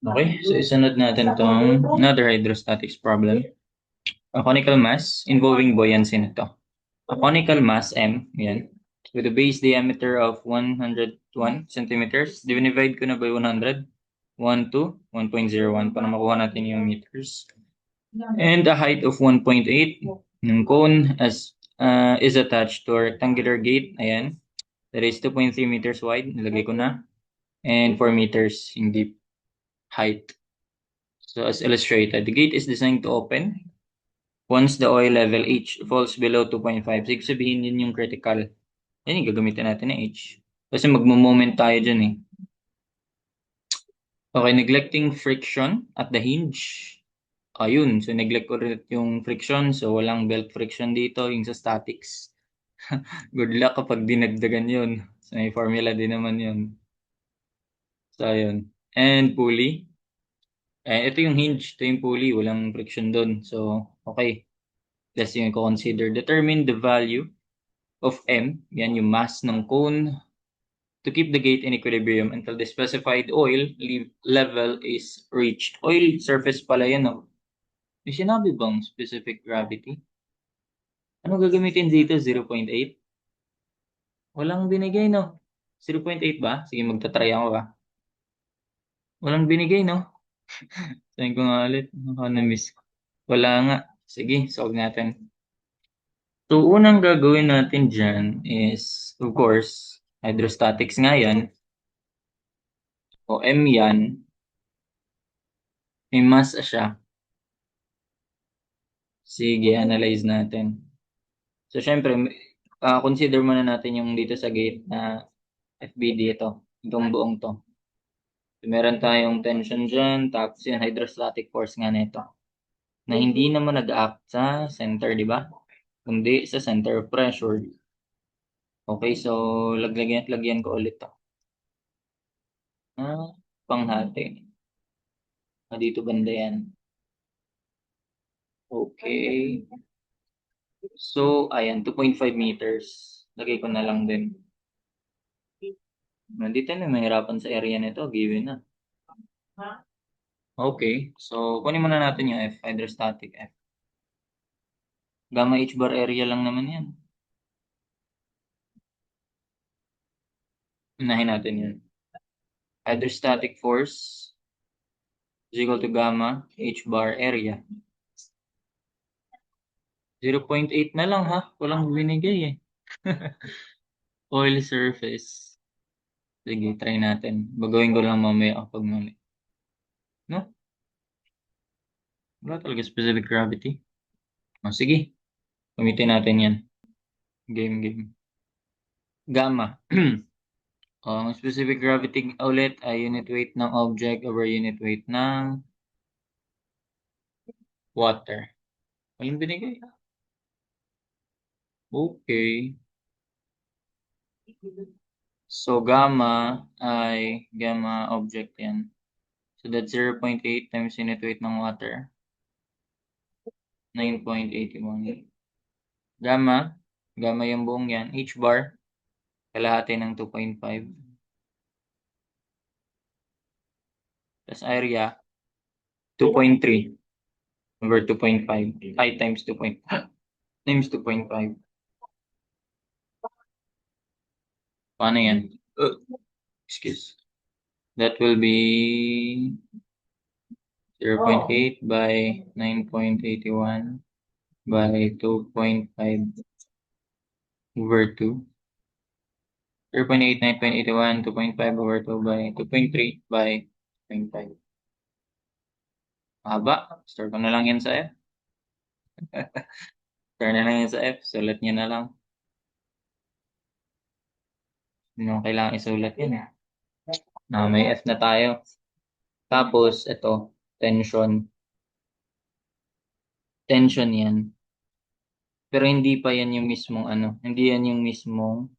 Okay, so isunod natin tong another hydrostatics problem. A conical mass involving buoyancy nito. A conical mass M, yan, with a base diameter of 101 centimeters. Divide ko na by 100. 1 to 1.01 para makuha natin yung meters. And a height of 1.8. Yung cone is attached to a rectangular gate. Ayan. That is 2.3 meters wide. Nilagay ko na. And 4 meters in deep height. So as illustrated, the gate is designed to open once the oil level H falls below 2.5. So, sabihin yun yung critical. Yan yung gagamitin natin na H. Kasi magmo-moment tayo dyan eh. Okay, neglecting friction at the hinge. Ayun, so neglect ko rin yung friction. So walang belt friction dito, yung sa statics. Good luck kapag dinagdagan yun. So may formula din naman yun. So ayun. And pulley. Ito yung hinge, ito yung pulley, walang friction doon. So, okay. That's yung consider. Determine the value of M, yan yung mass ng cone, to keep the gate in equilibrium until the specified oil level is reached. Oil surface pala yan, no? May sinabi bang specific gravity? Ano gagamitin dito? 0.8? Walang binigay, no? 0.8 ba? Sige, magta-try ako ba? Walang binigay, no? Sabi ko nga ulit. Na-miss ko. Wala nga. Sige, solve natin. So, unang gagawin natin dyan is, of course, hydrostatics nga yan. O M yan. May mass siya. Sige, analyze natin. So, syempre, consider muna natin yung dito sa gate na FBD ito. Itong buong to. So, meron tayong tension dyan, tapos yung hydrostatic force nga nito. Na hindi naman nag-act sa center, di ba? Kundi sa center of pressure. Okay, so lagyan ko ulit to. Panghati. Dito banda yan. Okay. So, ayan, 2.5 meters. Lagay ko na lang din. Nandito na, mahirapan sa area nito. Given na. Okay. So, kunin muna natin yung F, hydrostatic F. Gamma H bar area lang naman yan. Unahin natin yun. Hydrostatic force is equal to gamma H bar area. 0.8 na lang ha. Walang binigay eh. Oil surface. Sige, try natin. Bagawin ko lang mamaya kapag mali. No? Wala talaga specific gravity. Sige. Gamitin natin yan. Game. Gamma. Ang specific gravity ulit ay unit weight ng object over unit weight ng water. Walang binigay. Okay. So, gamma ay gamma object yan. So, that's 0.8 times unit weight ng water. 9.81. Gamma yung buong yan. H bar, kalahati ng 2.5. Tapos area, 2.3 over 2.5. I times 2.5. Times 2.5. Paano yan? Excuse. That will be 0.8 by 9.81 by 2.5 over 2. 0.8, 9.81, 2.5 over 2 by 2.3 by 0.5. Haba. Store ko na lang yan sa F. Store na lang yan sa F. Sulat niya na lang. Hindi mo kailangan isulat yan. May F na tayo. Tapos, ito, tension. Tension yan. Pero hindi pa yan yung mismong hindi yan yung mismong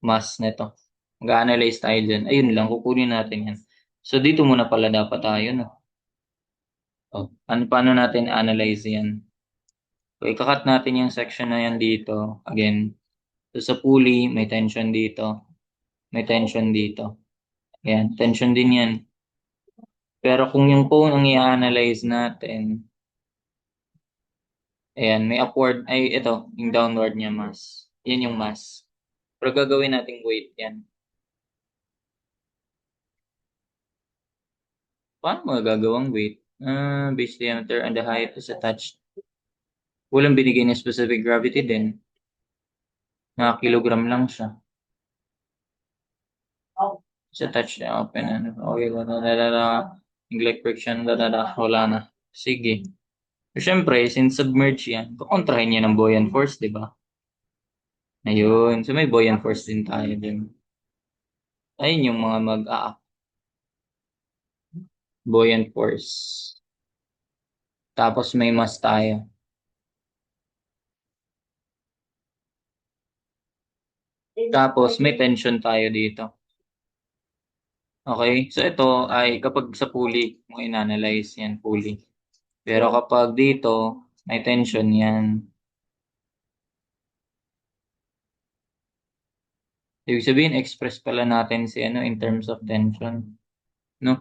mass nito. Mag-analyze tayo dyan. Ayun lang, kukunin natin yan. So, dito muna pala dapat tayo, no? Paano natin analyze yan? So, ikakat natin yung section na yan dito. Again, so sa pulley, may tension dito. May tension dito. Yan, tension din yan. Pero kung yung cone ang i-analyze natin, ayan, may upward, ay ito, yung downward niya mass. Yan yung mass. Pero gagawin nating weight yan. Paano mo gagawang weight? Base diameter and the height is attached. Walang binigay na specific gravity din. Kilogram lang siya. Sa touch na open ano. Okay, neglect friction, wala na. Sige. Siyempre, since submerge yan, kukontrahin niya ng buoyant force, di ba? Ayun. So may buoyant force din tayo din. Ayun yung mga buoyant force. Tapos may mass tayo. Tapos may tension tayo dito. Okay? So ito ay kapag sa pulley mo inanalyze yan, pulley. Pero kapag dito, may tension yan. Ibig sabihin, express pala natin si ano in terms of tension. No?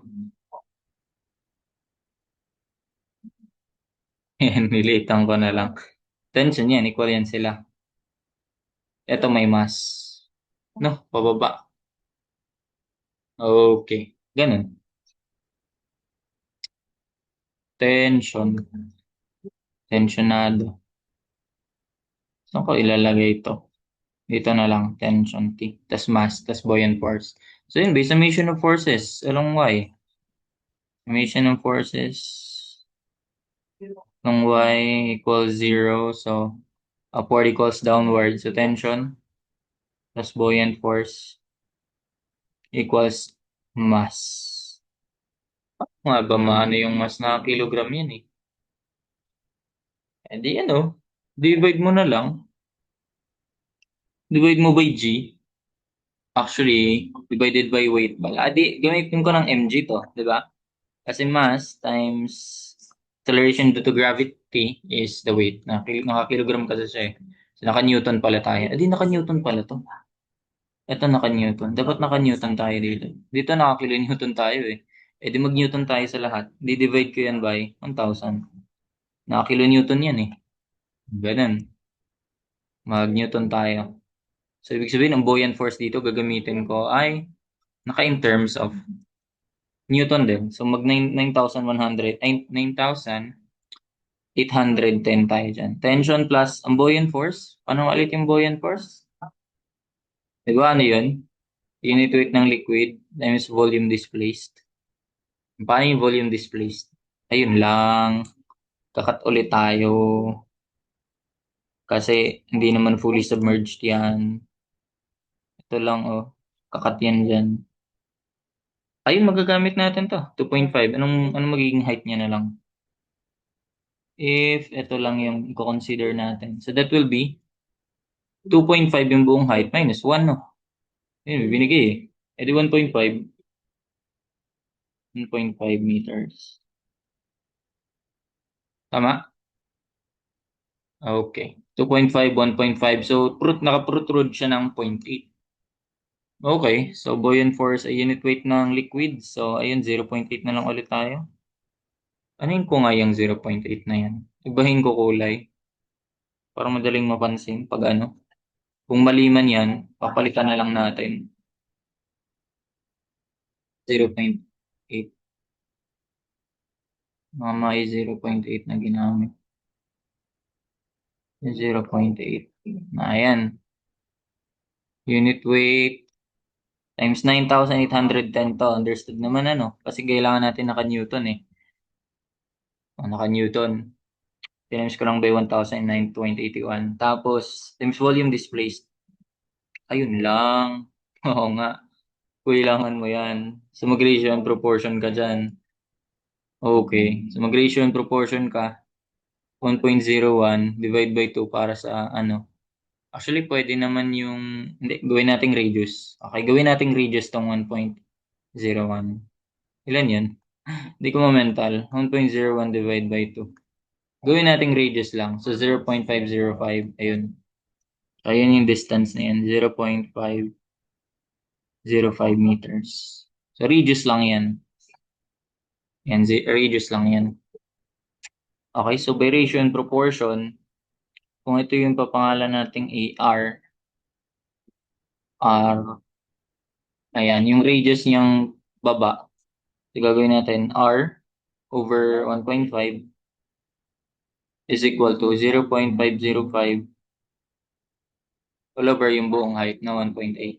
Yan, nilitan ko na lang. Tension yan, equal yan sila. Ito may mass. No, pababa. Okay. Ganun. Tension. Tensionado. Saan ko ilalagay ito? Dito na lang, tension T. Tas mass, tas buoyant force. So yun, based summation of forces along Y. Summation of forces along Y equals 0. So upward equals downward. So tension plus buoyant force equals mass. Nga ba maano yung mass na kilogram yan eh. Eh di ano, divide mo na lang. Divide mo by G. Actually, divided by weight pala. Di, gamitin ko ng mg to, di ba? Kasi mass times acceleration due to gravity is the weight. Naka-kilogram kasi siya eh. So, naka-newton pala tayo. Di, naka-newton pala to. Ito naka-newton. Dapat naka-newton tayo dito. Dito naka-kilonewton tayo eh. Eh di mag-newton tayo sa lahat. Di-divide ko yan by 1,000. Naka-kilonewton yan eh. Ganun. Mag-newton tayo. So, ibig sabihin, ang buoyant force dito gagamitin ko ay naka-in terms of Newton din. So, mag 9,100, ay 9,810 tayo dyan. Tension plus ang buoyant force. Ano ulit yung buoyant force? Di ba ano yun? Unit weight ng liquid times volume displaced. Paano yung volume displaced? Ayun lang. Kakat ulit tayo. Kasi hindi naman fully submerged yan. Ito lang oh. Kakat yan dyan. Ayun, magagamit natin to. 2.5. Anong magiging height niya na lang? If ito lang yung i-consider natin. So that will be 2.5 yung buong height minus 1, no? Yun, binigay eh. E di 1.5. 1.5 meters. Tama? Okay. 2.5, 1.5. So, naka-protrude siya ng 0.8. Okay. So, buoyant force ay unit weight ng liquid. So, ayun, 0.8 na lang ulit tayo. Anuin ko nga yung 0.8 na yan? Ibahin ko kulay. Para madaling mapansin pag ano. Kung mali man yan, papalitan na lang natin. 0.8. May 0.8 na ginamit. 0.8. Ayan. Unit weight times 9,810 to. Understood naman ano? Kasi kailangan natin naka-Newton eh. Naka-Newton. Times ko lang by 1,981. Tapos, times volume displaced. Ayun lang. Oo nga. Kailangan mo yan. So, mag-ratio and proportion ka dyan. Okay. So, mag-ratio and proportion ka. 1.01 divide by 2 para sa ano. Actually, pwede naman yung... Hindi, gawin nating radius. Okay, gawin nating radius tong 1.01. Ilan yun? Hindi ko ma-mental. 1.01 divide by 2. Gawin nating radius lang. So, 0.505. Ayun. Ayun yung distance na yan. 0.505 meters. So, radius lang yan. Yan, radius lang yan. Okay, so by ratio and proportion, kung ito yung papangalan nating AR, R, ayan, yung radius niyang baba, so gagawin natin R over 1.5 is equal to 0.505 all over yung buong height na 1.8.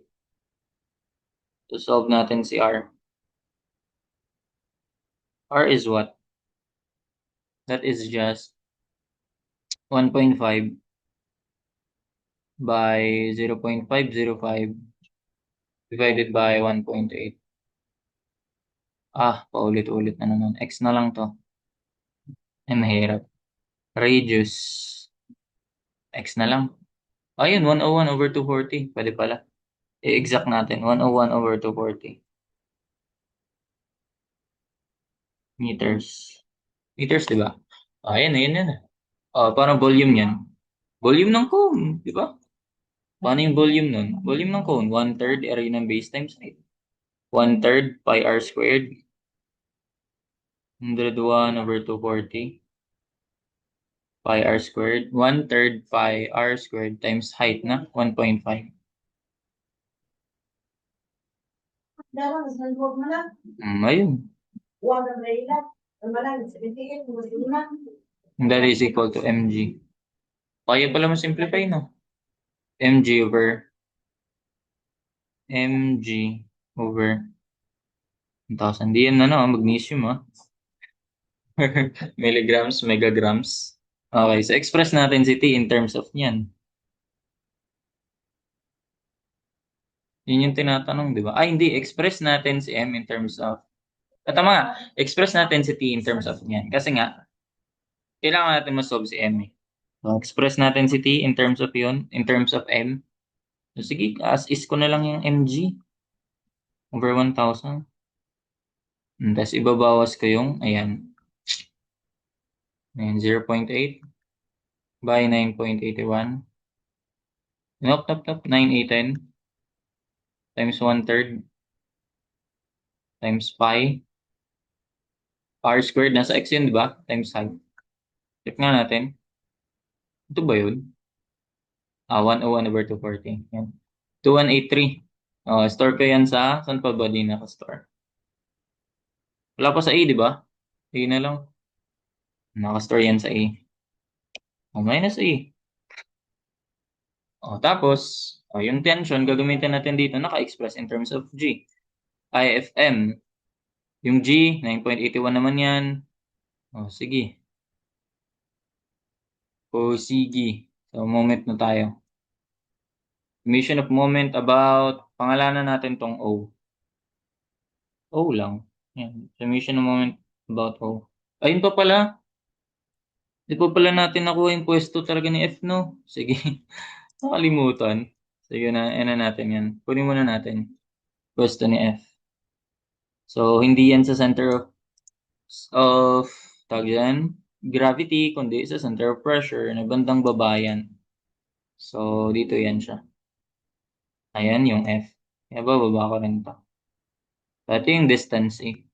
So, solve natin si R. R is what? That is just 1.5 by 0.505 divided by 1.8. Paulit-ulit na naman. X na lang to. Ay, mahirap. Radius. X na lang. Ayun, 101 over 240. Pwede pala. I-exact natin. 101 over 240 meters. Meters, di ba? Ayan, ayun yan. Parang volume yan. Volume ng cone, di ba? Paano yung volume nun? Volume ng cone, 1/3 area ng base times height. 1/3 pi r squared. 101 over 240. Pi r squared. 1/3 pi r squared times height na 1.5. Ayun. That is equal to mg. Kaya pala mo simplify, no? mg over 1,000. Di yan magnesium, milligrams, megagrams. Okay, so express natin si T in terms of niyan. Yun yung tinatanong, di ba? Hindi. Express natin si M in terms of... Tama nga. Express natin si T in terms of niyan. Kasi nga, kailangan natin ma-solve si M. So, express natin si T in terms of yun, in terms of M. So, sige, as is ko na lang yung mg over 1,000. Tapos, ibabawas ko yung, ayan, 0.8 by 9.81. Nope, 9,810 times 1/3 times pi r squared. Nasa x yun, di ba? Times height. Check nga natin. Ito ba yun? 101 over 240. Yan. 2183. Store ko yan saan pa ba din naka-store? Wala pa sa A, di ba? A na lang. Naka-store yan sa A. Minus A. Tapos, yung tension, gagamitin natin dito, naka-express in terms of G. IFM. Yung G, 9.81 naman yan. Sige. Sige. So, moment na tayo. Emission of moment about, pangalanan natin tong O. O lang. Yan. Emission of moment about O. Ayun pa pala. Di pa pala natin nakuha yung pwesto talaga ni F, no? Sige. Nakalimutan. Sige na, na natin yan. Kunin muna natin. Pwesto ni F. So, hindi yan sa center of tawag yan, gravity, kundi sa center of pressure na bandang baba yan. So, dito yan siya. Ayan yung F. Kaya bababa ko rin to. Ito yung distance eh.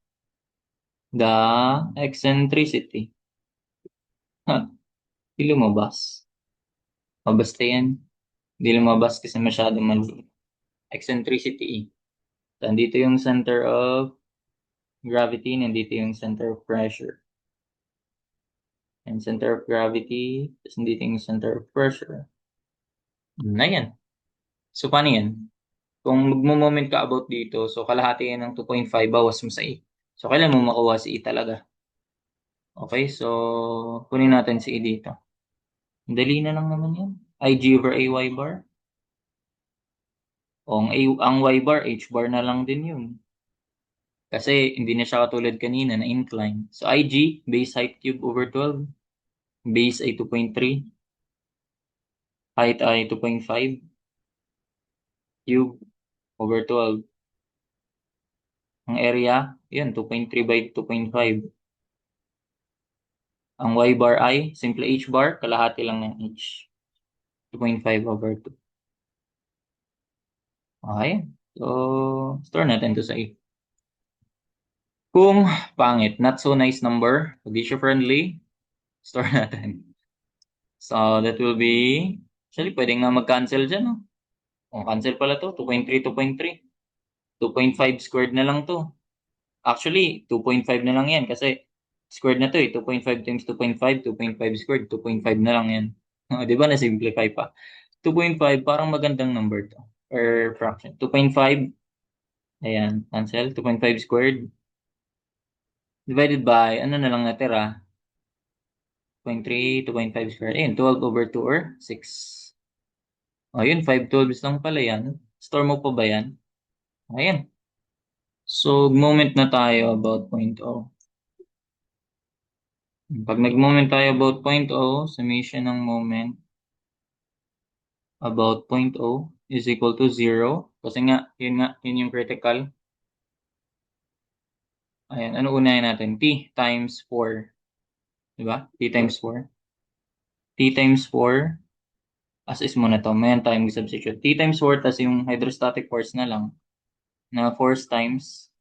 The eccentricity. Di lumabas. Basta yan. Di lumabas kasi masyadong maliit. Eccentricity eh. So, nandito yung center of gravity, nandito yung center of pressure. And center of gravity, tapos nandito yung center of pressure. Na yan. So, paano yan? Kung magmo-moment ka about dito, so kalahati yan ng 2.5, bawas mo sa E. So, kailan mo makuha si E talaga? Okay, so kunin natin si E dito. Dali na lang naman yan. IG over AY bar. Ang Y bar, H bar na lang din yun. Kasi hindi na siya katulad kanina na incline. So, IG, base height cube over 12. Base ay 2.3. Height ay 2.5. Cube over 12. Ang area, yun, 2.3 by 2.5. Ang Y bar ay, simple H bar, kalahati lang ng H. 2.5 over 2. Okay. So, store natin to sa A. Kung pangit, not so nice number, condition friendly, store natin. So, that will be, actually, pwede nga mag-cancel dyan, no? O, cancel pala to, 2.3, 2.3. 2.5 squared na lang to. Actually, 2.5 na lang yan kasi squared na to eh. 2.5 times 2.5, 2.5 squared, 2.5 na lang yan. Di ba na-simplify pa? 2.5, parang magandang number to. Or fraction. 2.5, ayan, cancel. 2.5 squared. Divided by, ano na lang natira? 0.3, 2.5 squared. Ayun, 12 over 2 or 6. O, yun, 5/12 lang pala yan. Store mo pa ba yan? Ayan. So, moment na tayo about 0.0. Pag nag-moment tayo about 0.0, summation ng moment about 0.0 is equal to 0. Kasi nga, yun yung critical. Ayan, ano unahin natin? T times 4. Diba? T times 4. T times 4. As is muna to. Mayan tayo mag-substitute. T times 4, tas yung hydrostatic force na lang. Na force times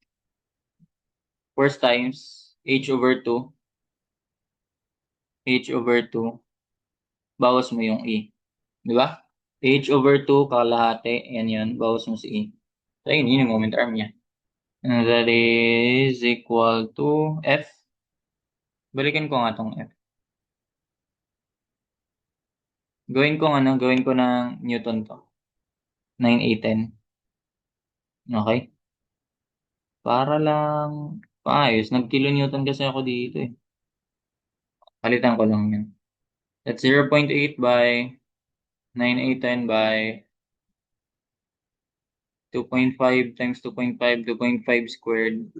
H over 2. H over 2. Bawas mo yung E. Diba? H over 2, kalahati. Yan yun. Bawas mo si E. So, yun yung moment arm niya. And that is equal to F. Balikan ko nga tong F. Gawin ko ng Newton to. 9/810. Okay? Para lang paayos. Nag-kilonewton kasi ako dito eh. Palitan ko lang yun. That's 0.8 by 9/810 by 2.5 times 2.5, 2.5 squared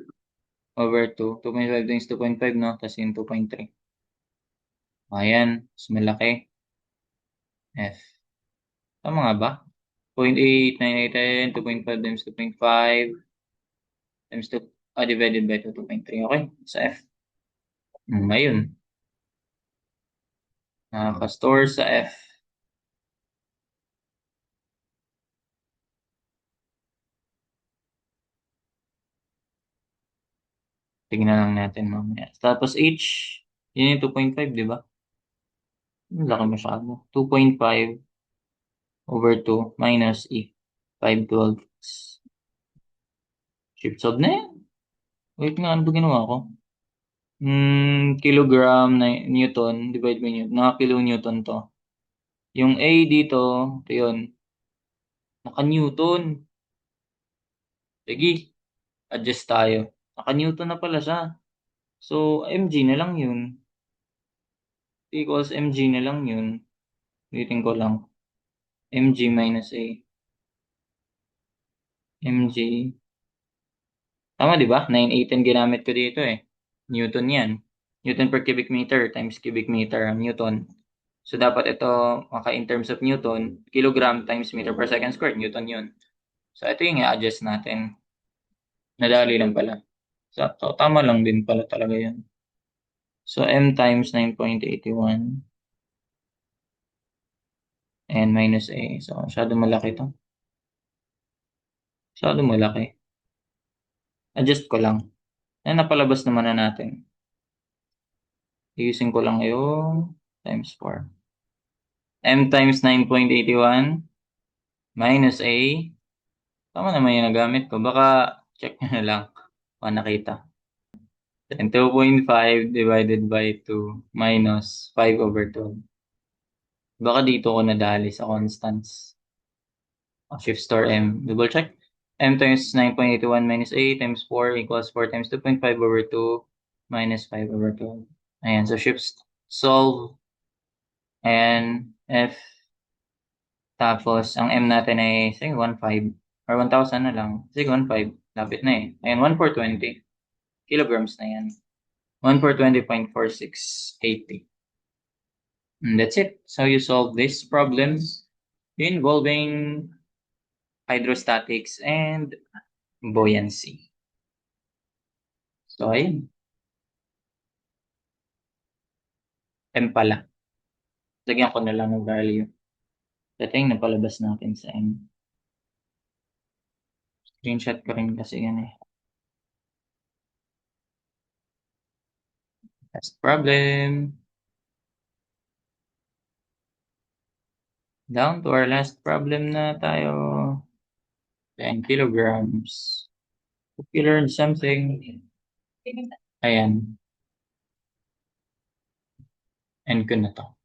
over 2. 2.5 times 2.5, no? Tapos yung 2.3. Ayan. Mas malaki. F. Tama nga ba? 0.8, 9/810, 2.5 times 2.5 times 2, divided by 2, 2.3. Okay? Sa F. Ayun. Nakaka-store sa F. Tignan lang natin mamaya. Tapos H, yun yung 2.5, di ba? Laki masyado. 2.5 over 2 minus E. 5/12. Shift solve na yan. Wait nga, ano ba ginawa ko? Kilogram na Newton, divide by Newton. Naka-kilonewton to. Yung A dito, ito yun. Naka-Newton. Sige, adjust tayo. Naka-Newton na pala siya. So, mg na lang yun. Equals mg na lang yun. Ulitin ko lang. mg minus A. mg. Tama, di ba? 9/8 ginamit ko dito eh. Newton yan. Newton per cubic meter times cubic meter ang Newton. So, dapat ito, in terms of Newton, kilogram times meter per second squared. Newton yun. So, ito yung i-adjust natin. Nadali lang pala. So, tama lang din pala talaga yun. So, m times 9.81 and minus A. So, masyado malaki to. Masyado malaki. Adjust ko lang. Napalabas naman na natin. Ayusin ko lang yung times 4. M times 9.81 minus A. Tama naman yung nagamit ko. Baka check nyo na lang kung nakita. Then 2.5 divided by 2 minus 5 over 2. Baka dito ko nadali sa constants. Shift store M. Double check. M times 9.81 minus A times 4 equals 4 times 2.5 over 2 minus 5 over 2. Ayan. So shift solve. And F. Tapos, ang M natin ay, sige, 1.5 or 1,000 na lang. Sige, 1.5. Lapit na eh. Ayan, 1,420 kilograms na yan. 1,420.4680. And that's it. So you solve this problem involving hydrostatics and buoyancy. So, ayun. M pala. Lagyan ko na lang ng value. Dating napalabas natin sa M. Screenshot ko rin kasi yan eh. Last problem. Down to our last problem na tayo. 10 kilograms. Hope you learned something. Ayan. End ko na to.